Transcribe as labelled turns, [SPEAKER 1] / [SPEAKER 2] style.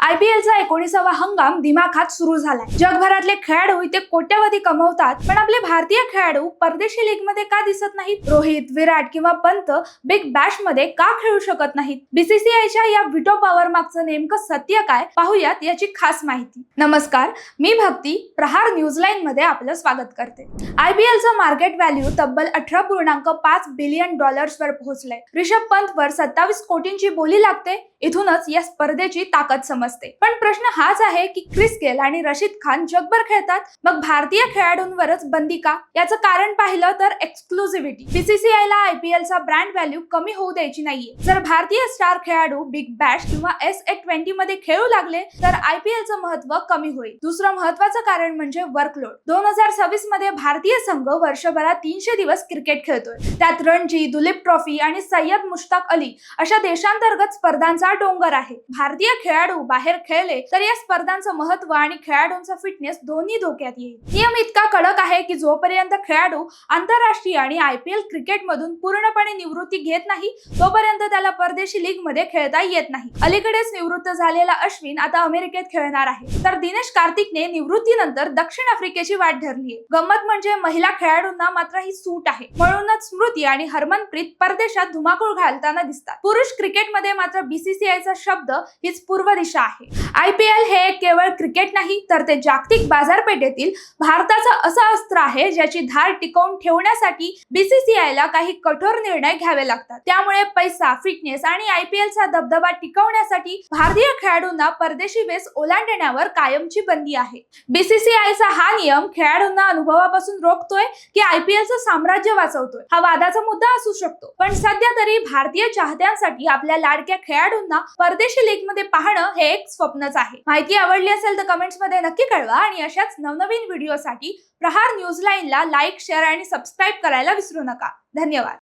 [SPEAKER 1] IPLचा 19वा हंगाम दिमाखात सुरू झालाय। जगभरातले खेळाडू इथे कोट्यवधी कमवतात, पण आपले भारतीय खेळाडू परदेशी लीग मध्ये का दिसत नाहीत? रोहित, विराट किंवा पंत बिग बॅश मध्ये का खेळू शकत नाहीत? BCCIच्या या व्हिटो पॉवर मागचं नेमकं सत्य काय, पाहूयात याची खास माहिती। नमस्कार, मी भक्ती, प्रहार न्यूजलाइन मध्ये आपलं स्वागत करते। IPLचं मार्केट व्हॅल्यू तब्बल 18.5 बिलियन डॉलर्सवर पोहोचलंय। ऋषभ पंत वर 27 कोटींची बोली लागते। इथूनच या स्पर्धेची ताकद समजते। पण प्रश्न हाच आहे की क्रिस गेल आणि रशीद खान जगभर खेळतात, मग भारतीय खेळाडूंवरच बंदी का? याचं कारण पाहिलं तर एक्सक्लुझिव्हिटी। BCCIला IPLचा ब्रँड व्हॅल्यू कमी होऊ द्यायची नाहीये। जर भारतीय स्टार खेळाडू बिग बॅश किंवा SA20 मध्ये खेळू लागले तर IPLचं महत्त्व कमी होईल। दुसरं महत्त्वाचं कारण म्हणजे वर्कलोड। 2026 मध्ये भारतीय संघ वर्षभरात 300 दिवस क्रिकेट खेळतोय। त्यात रणजी, दुलीप ट्रॉफी आणि सय्यद मुश्ताक अली अशा देशांतर्गत स्पर्धांचा डोंगर आहे। भारतीय खेळाडू बाहेर खेळले तर या स्पर्धांचं महत्त्व आणि खेळाडूंचा फिटनेस दोन्ही धोक्यात येईल। नियम इतका कडक आहे की जोपर्यंत खेळाडू आंतरराष्ट्रीय आणि IPL क्रिकेट मधून पूर्णपणे निवृत्ती घेत नाही तोपर्यंत त्याला परदेशी लीग मध्ये खेळता येत नाही। अलीकडेच निवृत्त झालेला अश्विन आता अमेरिकेत खेळणार आहे, तर दिनेश कार्तिकने निवृत्तीनंतर दक्षिण आफ्रिकेची वाट धरलीये। गंमत म्हणजे महिला खेळाडूंना मात्र ही सूट आहे, म्हणूनच स्मृती आणि हरमनप्रीत परदेशात धुमाकूळ घालताना दिसतात। पुरुष क्रिकेटमध्ये मात्र BCCIचा शब्द हीच पूर्व दिशा आहे। IPL हे केवळ क्रिकेट नाही तर ते जागतिक बाजारपेठेतील भारताचं असं अस्त्र आहे ज्याची धार टिकवून ठेवण्यासाठी BCCIला काही कठोर निर्णय घ्यावे लागतात। त्यामुळे पैसा, फिटनेस आणि IPLचा दबदबा टिकवण्यासाठी भारतीय खेळाडूंना परदेशी वेस ओलांडण्यावर कायमची बंदी आहे। BCCIचा हा नियम खेळाडूंना अनुभवापासून रोखतोय की IPLचं साम्राज्य वाचवतोय, हा वादाचा मुद्दा असू शकतो। पण सध्या तरी भारतीय चाहत्यांसाठी आपल्या लाडक्या खेळाडूंना परदेशी लीग मध्ये पाहणं हे एक स्वप्नच आहे। माहिती आवडली असेल तर कमेंट्स मध्ये नक्की कळवा आणि अशाच नवनवीन व्हिडिओसाठी प्रहार न्यूजलाइनला लाईक, शेअर आणि सबस्क्राईब करायला विसरू नका। धन्यवाद।